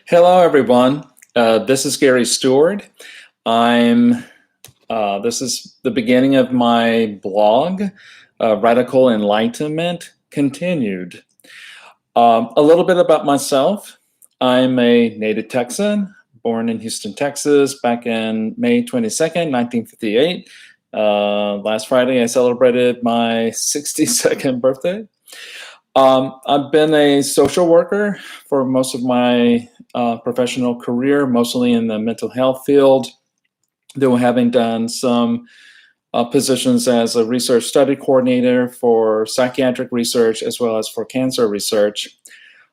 Hello, everyone. This is Gary Stewart. I'm. This is the beginning of my blog, Radical Enlightenment Continued. A little bit about myself. I'm a native Texan, born in Houston, Texas, back in May 22nd, 1958. Last Friday, I celebrated my 62nd birthday. I've been a social worker for most of my professional career, mostly in the mental health field, though having done some positions as a research study coordinator for psychiatric research as well as for cancer research.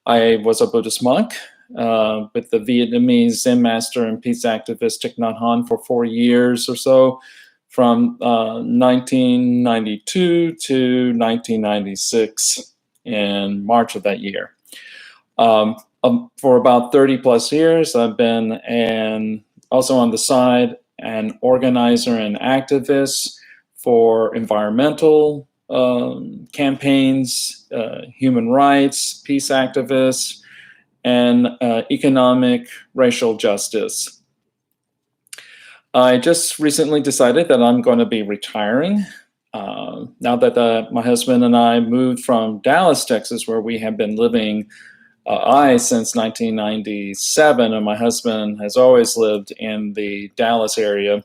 I was a Buddhist monk with the Vietnamese Zen master and peace activist Thich Nhat Hanh for 4 years or so, from 1992 to 1996 in March of that year. For about 30 plus years, I've been also on the side an organizer and activist for environmental campaigns, human rights, peace activists, and economic racial justice. I just recently decided that I'm going to be retiring. Now that my husband and I moved from Dallas, Texas, where we have been living since 1997, and my husband has always lived in the Dallas area,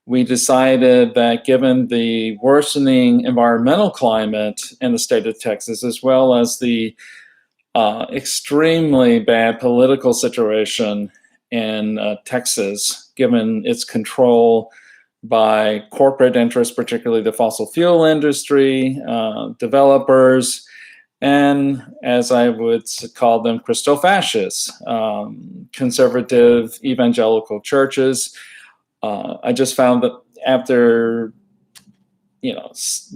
we decided that given the worsening environmental climate in the state of Texas, as well as the extremely bad political situation in Texas, given its control by corporate interests, particularly the fossil fuel industry, developers, and as I would call them, Christo-fascists, conservative evangelical churches. I just found that after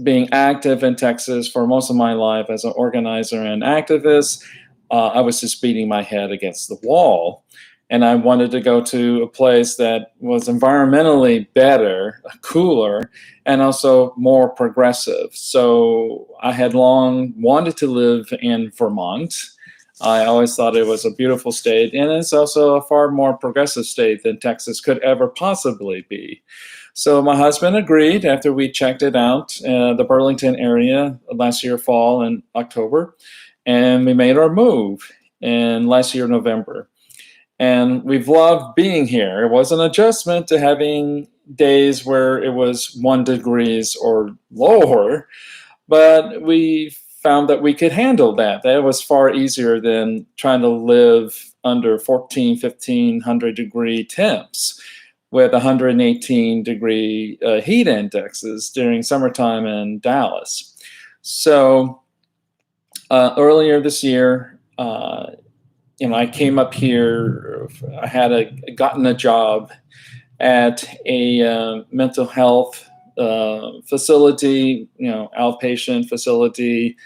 being active in Texas for most of my life as an organizer and activist, I was just beating my head against the wall. And I wanted to go to a place that was environmentally better, cooler, and also more progressive. So I had long wanted to live in Vermont. I always thought it was a beautiful state, and it's also a far more progressive state than Texas could ever possibly be. So my husband agreed after we checked it out, the Burlington area last year, fall and October, and we made our move in last year, November. And we've loved being here. It was an adjustment to having days where it was 1 degree or lower, but we found that we could handle that. That was far easier than trying to live under 1,500 degree temps with 118 degree heat indexes during summertime in Dallas. So earlier this year, I came up here. I had gotten a job at a mental health facility, outpatient facility,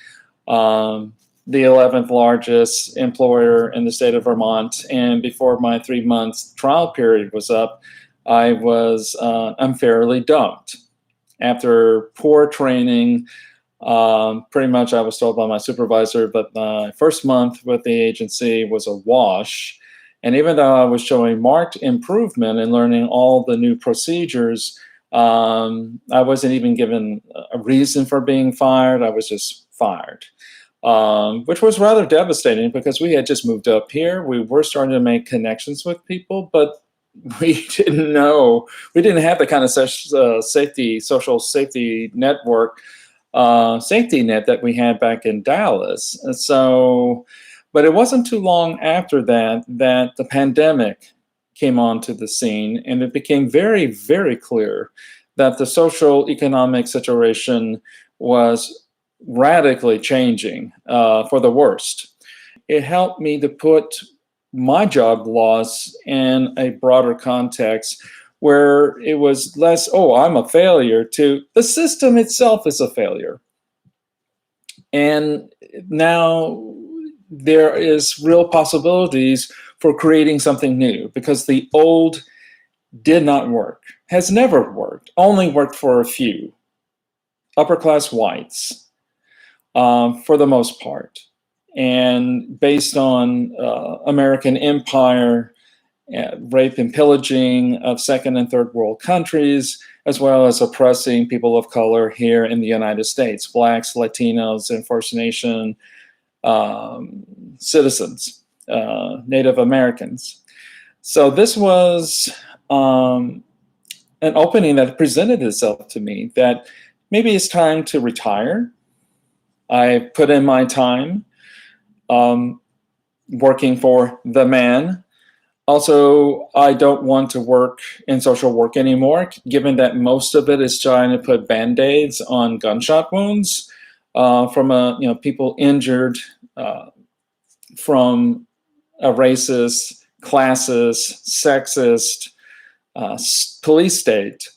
the 11th largest employer in the state of Vermont. And before my 3-month trial period was up, I was unfairly dumped. After poor training, pretty much I was told by my supervisor that my first month with the agency was a wash. And even though I was showing marked improvement in learning all the new procedures, I wasn't even given a reason for being fired. I was just fired, which was rather devastating because we had just moved up here. We were starting to make connections with people, but we didn't have the kind of social safety network safety net that we had back in Dallas. And so, but it wasn't too long after that the pandemic came onto the scene, and it became very, very clear that the social economic situation was radically changing for the worst. It helped me to put my job loss in a broader context where it was less, oh, I'm a failure, to the system itself is a failure. And now there is real possibilities for creating something new because the old did not work, has never worked, only worked for a few, upper class whites, for the most part. and based on American empire, rape and pillaging of second and third world countries, as well as oppressing people of color here in the United States, Blacks, Latinos, and First Nation citizens, Native Americans. So this was an opening that presented itself to me that maybe it's time to retire. I put in my time working for the man. Also, I don't want to work in social work anymore, given that most of it is trying to put Band-Aids on gunshot wounds from people injured from a racist, classist, sexist police state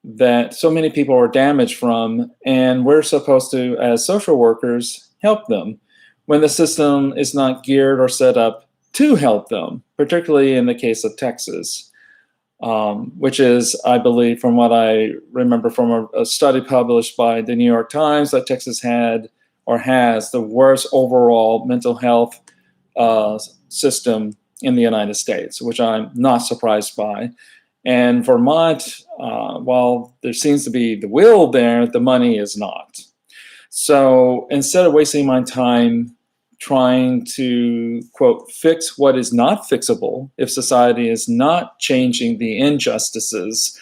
that so many people are damaged from, and we're supposed to, as social workers, help them when the system is not geared or set up to help them, particularly in the case of Texas, which is, I believe, from what I remember from a study published by the New York Times, that Texas had or has the worst overall mental health system in the United States, which I'm not surprised by. And Vermont, while there seems to be the will there, the money is not. So instead of wasting my time trying to, quote, fix what is not fixable, if society is not changing the injustices,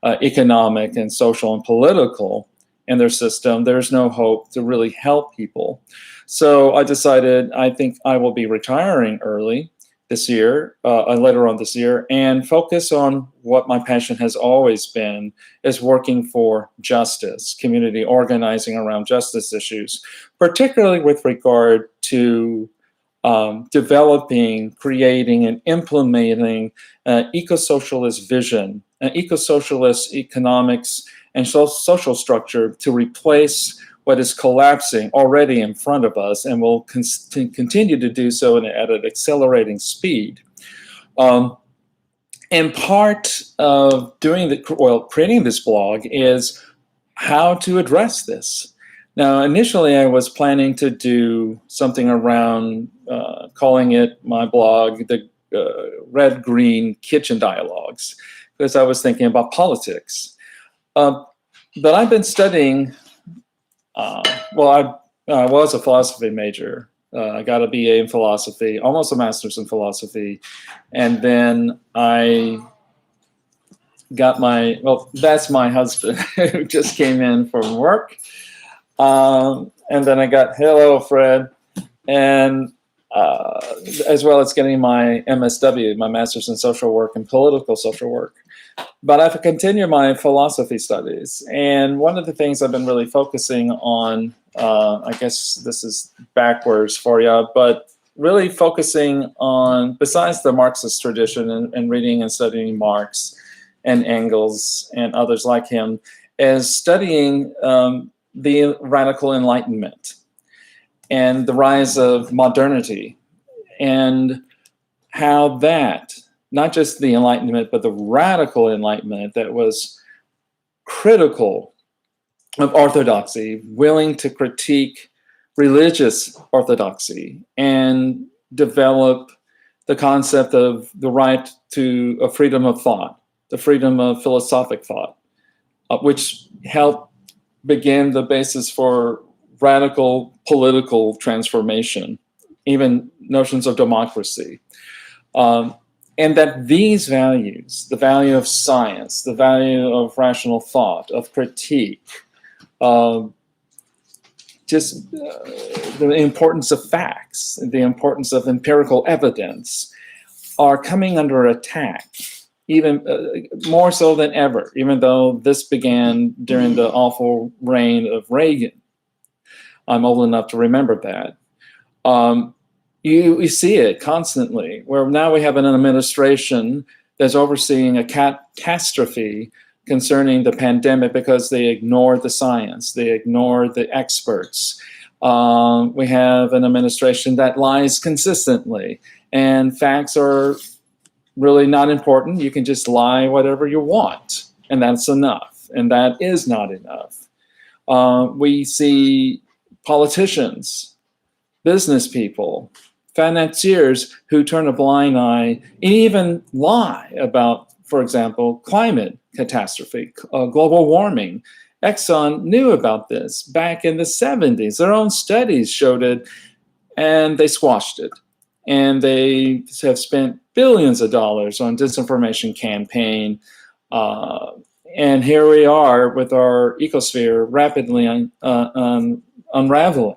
economic and social and political in their system, there's no hope to really help people. So I decided I think I will be retiring early this year, later on this year, and focus on what my passion has always been, is working for justice, community organizing around justice issues, particularly with regard to developing, creating, and implementing an eco-socialist vision, an eco-socialist economics and social structure to replace what is collapsing already in front of us and will continue to do so at an accelerating speed. And part of creating this blog is how to address this. Now, initially, I was planning to do something around calling it, my blog, the Red-Green Kitchen Dialogues, because I was thinking about politics. But I've been studying, I was a philosophy major. I got a BA in philosophy, almost a master's in philosophy. And then I got that's my husband who just came in from work. And then I got Hello Fred, and as well as getting my MSW, my Master's in Social Work and Political Social Work. But I've continued my philosophy studies, and one of the things I've been really focusing on, I guess this is backwards for you, but really focusing on, besides the Marxist tradition and reading and studying Marx and Engels and others like him, is studying the radical Enlightenment and the rise of modernity, and how that, not just the Enlightenment, but the radical Enlightenment that was critical of orthodoxy, willing to critique religious orthodoxy and develop the concept of the right to a freedom of thought, the freedom of philosophic thought, which helped begin the basis for radical political transformation, even notions of democracy. And that these values, the value of science, the value of rational thought, of critique, the importance of facts, the importance of empirical evidence, are coming under attack, even more so than ever, even though this began during the awful reign of Reagan. I'm old enough to remember that. You see it constantly, where now we have an administration that's overseeing a catastrophe concerning the pandemic because they ignored the science, they ignored the experts. We have an administration that lies consistently, and facts are really not important. You can just lie whatever you want, and that's enough, and that is not enough. We see politicians business people, financiers who turn a blind eye and even lie about, for example, climate catastrophe, global warming. Exxon knew about this back in the 70s. Their own studies showed it, and they squashed it. And they have spent billions of dollars on disinformation campaign. And here we are with our ecosphere rapidly unraveling.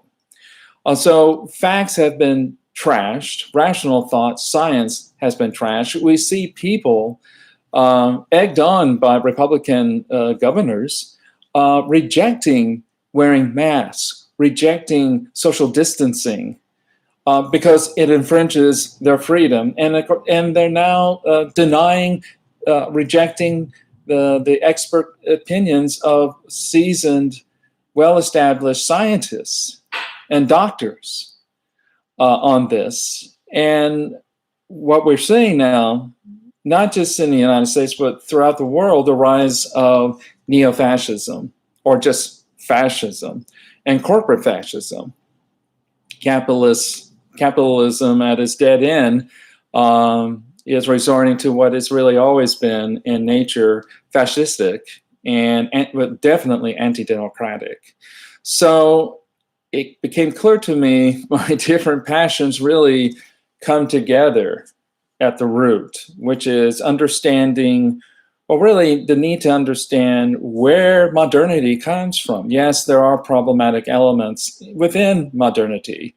So facts have been trashed. Rational thought, science has been trashed. We see people egged on by Republican governors rejecting wearing masks, rejecting social distancing, because it infringes their freedom, and they're now denying, rejecting the expert opinions of seasoned, well-established scientists and doctors on this. And what we're seeing now, not just in the United States, but throughout the world, the rise of neo-fascism, or just fascism, and corporate fascism. Capitalism at its dead end is resorting to what it's really always been in nature, fascistic and definitely anti-democratic. So it became clear to me my different passions really come together at the root, which is understanding, well, really the need to understand where modernity comes from. Yes, there are problematic elements within modernity.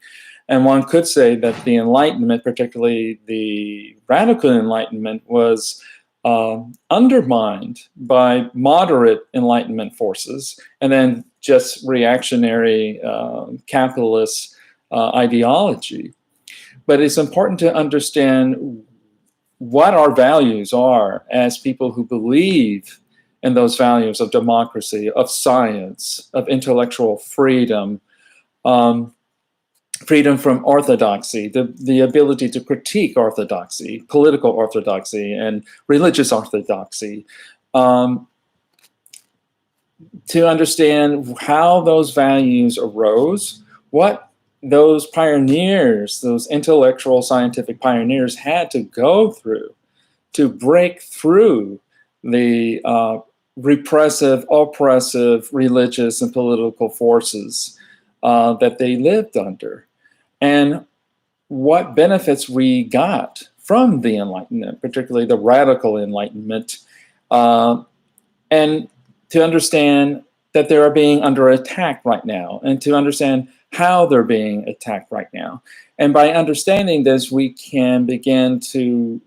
And one could say that the Enlightenment, particularly the radical Enlightenment, was undermined by moderate Enlightenment forces, and then just reactionary capitalist ideology. But it's important to understand what our values are as people who believe in those values of democracy, of science, of intellectual freedom, freedom from orthodoxy, the ability to critique orthodoxy, political orthodoxy, and religious orthodoxy, to understand how those values arose, what those pioneers, those intellectual scientific pioneers had to go through to break through the repressive, oppressive, religious and political forces that they lived under, and what benefits we got from the Enlightenment, particularly the radical Enlightenment, and to understand that they are being under attack right now, and to understand how they're being attacked right now. And by understanding this, we can begin to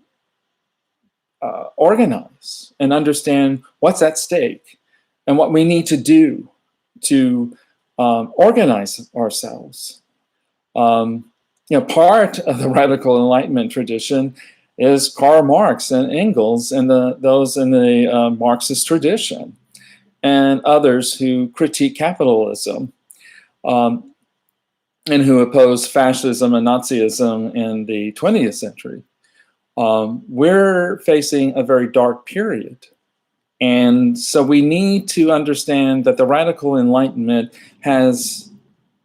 organize and understand what's at stake and what we need to do to organize ourselves. Part of the radical Enlightenment tradition is Karl Marx and Engels and those in the Marxist tradition, and others who critique capitalism and who oppose fascism and Nazism in the 20th century. We're facing a very dark period. And so we need to understand that the radical Enlightenment has,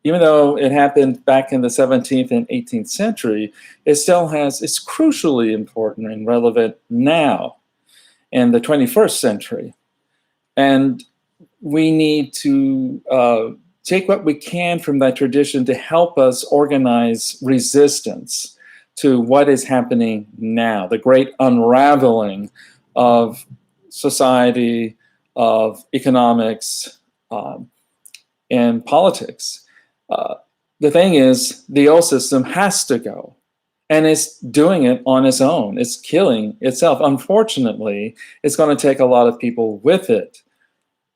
even though it happened back in the 17th and 18th century, it's crucially important and relevant now in the 21st century. And we need to take what we can from that tradition to help us organize resistance to what is happening now, the great unraveling of society, of economics, and politics. The thing is, the old system has to go, and it's doing it on its own. It's killing itself. Unfortunately, it's going to take a lot of people with it.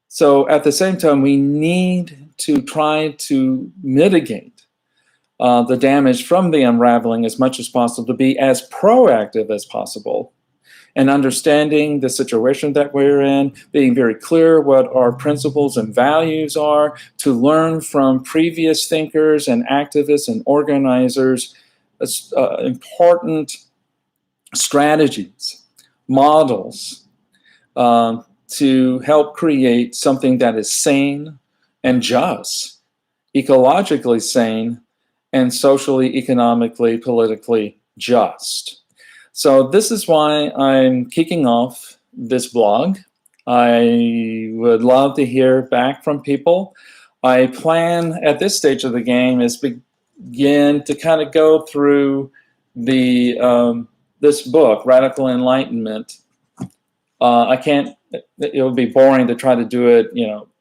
So at the same time, we need to try to mitigate the damage from the unraveling as much as possible, to be as proactive as possible, and understanding the situation that we're in, being very clear what our principles and values are, to learn from previous thinkers and activists and organizers, important strategies, models, to help create something that is sane and just, ecologically sane, and socially, economically, politically just. So this is why I'm kicking off this blog. I would love to hear back from people. I plan at this stage of the game is begin to kind of go through the this book, Radical Enlightenment. I can't. It would be boring to try to do it,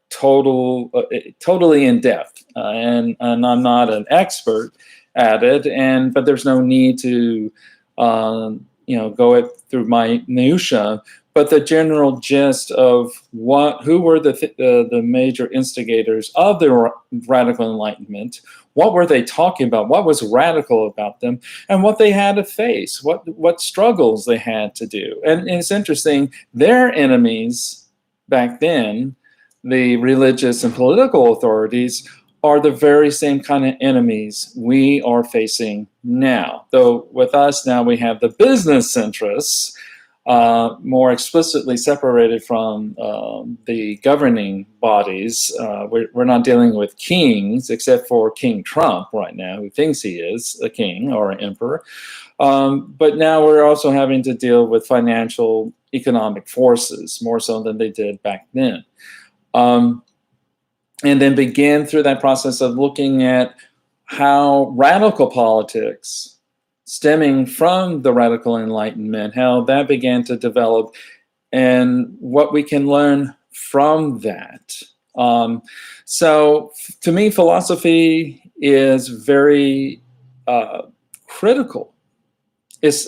totally in depth, and I'm not an expert at it, but there's no need to, go it through my minutia. But the general gist of who were the major instigators of the radical enlightenment, what were they talking about, what was radical about them, and what they had to face, what struggles they had to do. And it's interesting, their enemies back then, the religious and political authorities, are the very same kind of enemies we are facing now. Though with us now we have the business interests, more explicitly separated from the governing bodies. We're not dealing with kings, except for King Trump right now, who thinks he is a king or an emperor. But now we're also having to deal with financial, economic forces, more so than they did back then. And then begin through that process of looking at how radical politics, stemming from the radical enlightenment, how that began to develop and what we can learn from that. So to me, philosophy is very critical.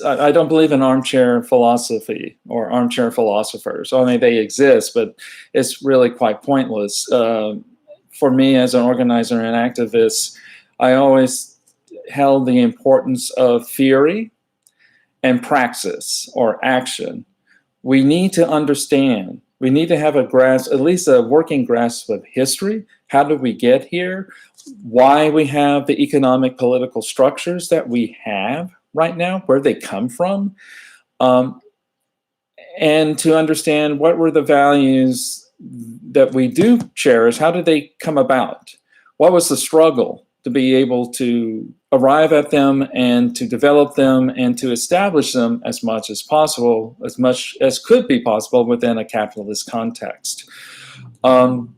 I don't believe in armchair philosophy or armchair philosophers. I mean, they exist, but it's really quite pointless. For me as an organizer and activist, I always held the importance of theory and praxis or action. We need to understand, we need to have a grasp, at least a working grasp of history. How did we get here? Why we have the economic political structures that we have right now, where they come from, and to understand what were the values that we do cherish. How did they come about? What was the struggle to be able to arrive at them and to develop them and to establish them as much as possible, as much as could be possible within a capitalist context? And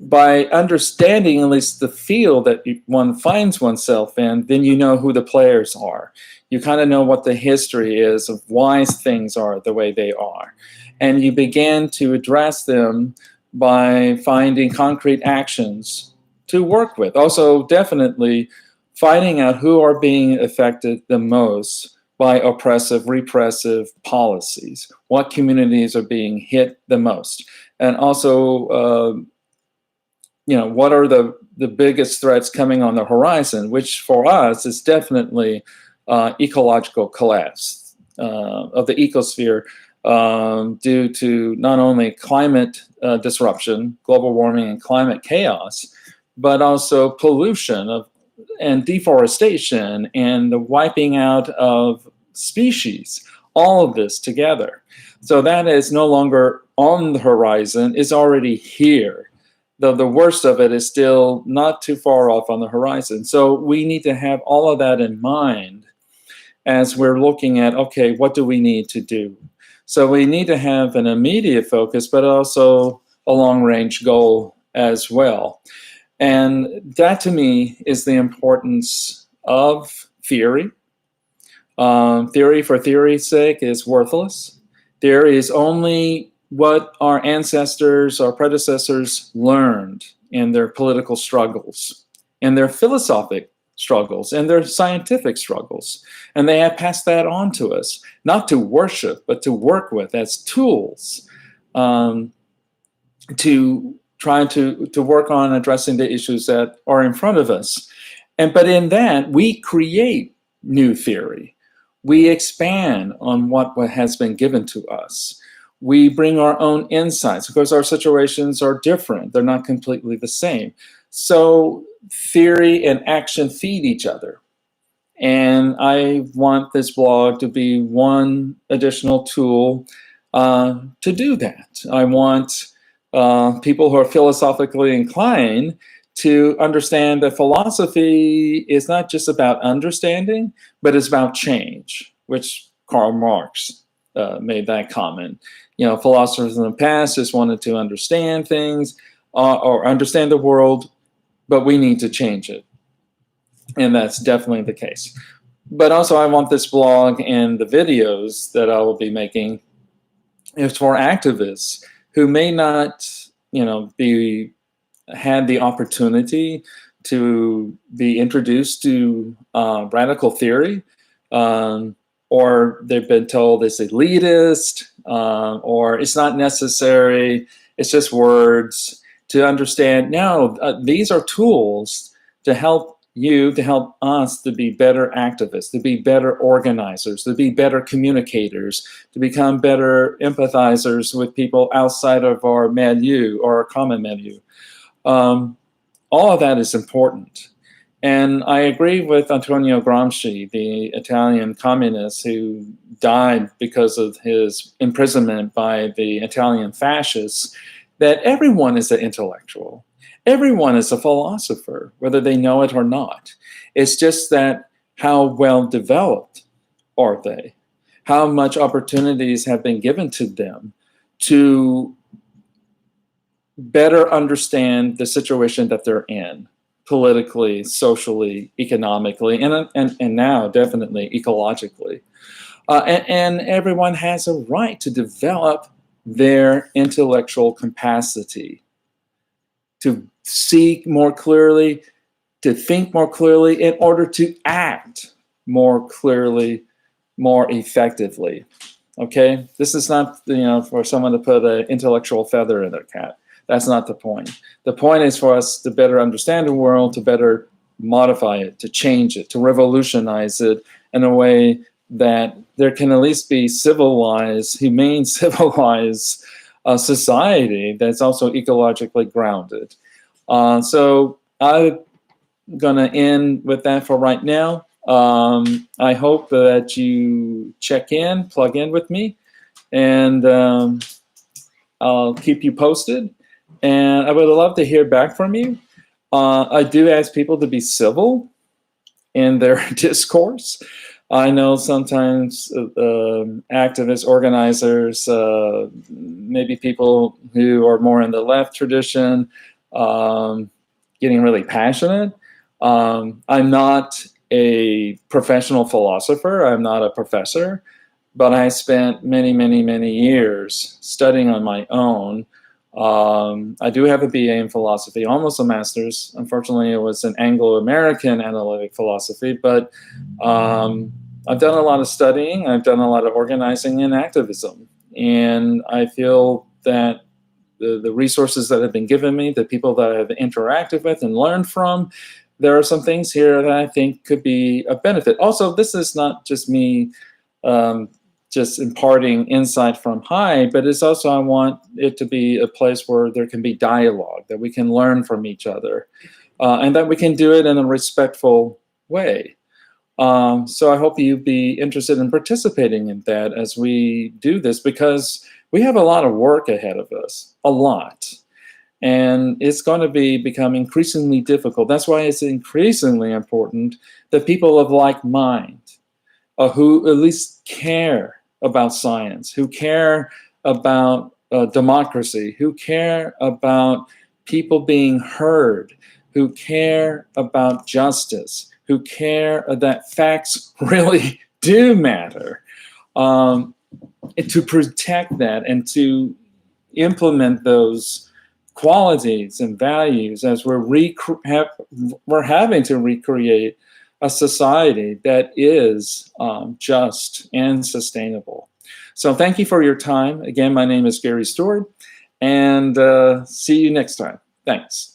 by understanding at least the field that one finds oneself in, then you know who the players are. You kind of know what the history is of why things are the way they are. And you begin to address them by finding concrete actions to work with. Also, definitely finding out who are being affected the most by oppressive, repressive policies. What communities are being hit the most. And also, what are the biggest threats coming on the horizon, which for us is definitely ecological collapse of the ecosphere due to not only climate disruption, global warming and climate chaos, but also pollution and deforestation and the wiping out of species, all of this together. So that is no longer on the horizon, it's already here. Though the worst of it is still not too far off on the horizon. So we need to have all of that in mind as we're looking at, okay, what do we need to do? So we need to have an immediate focus, but also a long-range goal as well. And that to me is the importance of theory. Theory for theory's sake is worthless. Theory is only what our ancestors, our predecessors learned in their political struggles, in their philosophic struggles, and their scientific struggles. And they have passed that on to us, not to worship, but to work with as tools to try to work on addressing the issues that are in front of us. But in that, we create new theory. We expand on what has been given to us. We bring our own insights because our situations are different. They're not completely the same. So theory and action feed each other. And I want this blog to be one additional tool to do that. I want people who are philosophically inclined to understand that philosophy is not just about understanding, but it's about change, which Karl Marx made that comment. You know, philosophers in the past just wanted to understand things or understand the world, but we need to change it. And that's definitely the case. But also, I want this blog and the videos that I will be making is for activists who may not, you know, be had the opportunity to be introduced to radical theory, or they've been told it's elitist, or it's not necessary, it's just words, to understand, no, these are tools to help you, to help us to be better activists, to be better organizers, to be better communicators, to become better empathizers with people outside of our milieu or our common milieu. All of that is important. And I agree with Antonio Gramsci, the Italian communist who died because of his imprisonment by the Italian fascists, that everyone is an intellectual. Everyone is a philosopher, whether they know it or not. It's just that how well developed are they? How much opportunities have been given to them to better understand the situation that they're in, politically, socially, economically, and now definitely ecologically. And everyone has a right to develop their intellectual capacity, to see more clearly, to think more clearly in order to act more clearly, more effectively. Okay, this is not, you know, for someone to put an intellectual feather in their cap. That's not the point. The point is for us to better understand the world, to better modify it, to change it, to revolutionize it in a way that there can at least be civilized, humane, civilized society that's also ecologically grounded. So I'm going to end with that for right now. I hope that you check in, plug in with me, and I'll keep you posted. And I would love to hear back from you. I do ask people to be civil in their discourse. I know sometimes activists, organizers, maybe people who are more in the left tradition, getting really passionate. I'm not a professional philosopher. I'm not a professor, but I spent many, many, many years studying on my own. I do have a BA in philosophy, almost a master's. Unfortunately, it was an Anglo-American analytic philosophy, but I've done a lot of studying. I've done a lot of organizing and activism. And I feel that the resources that have been given me, the people that I have interacted with and learned from, there are some things here that I think could be a benefit. Also, this is not just me just imparting insight from high, but it's also, I want it to be a place where there can be dialogue, that we can learn from each other, and that we can do it in a respectful way. So I hope you'd be interested in participating in that as we do this, because we have a lot of work ahead of us, a lot. And it's going to become increasingly difficult. That's why it's increasingly important that people of like mind, who at least care about science, who care about democracy, who care about people being heard, who care about justice, who care that facts really do matter, to protect that and to implement those qualities and values as we're having to recreate a society that is just and sustainable. So thank you for your time. Again, my name is Gary Stewart, and see you next time. Thanks.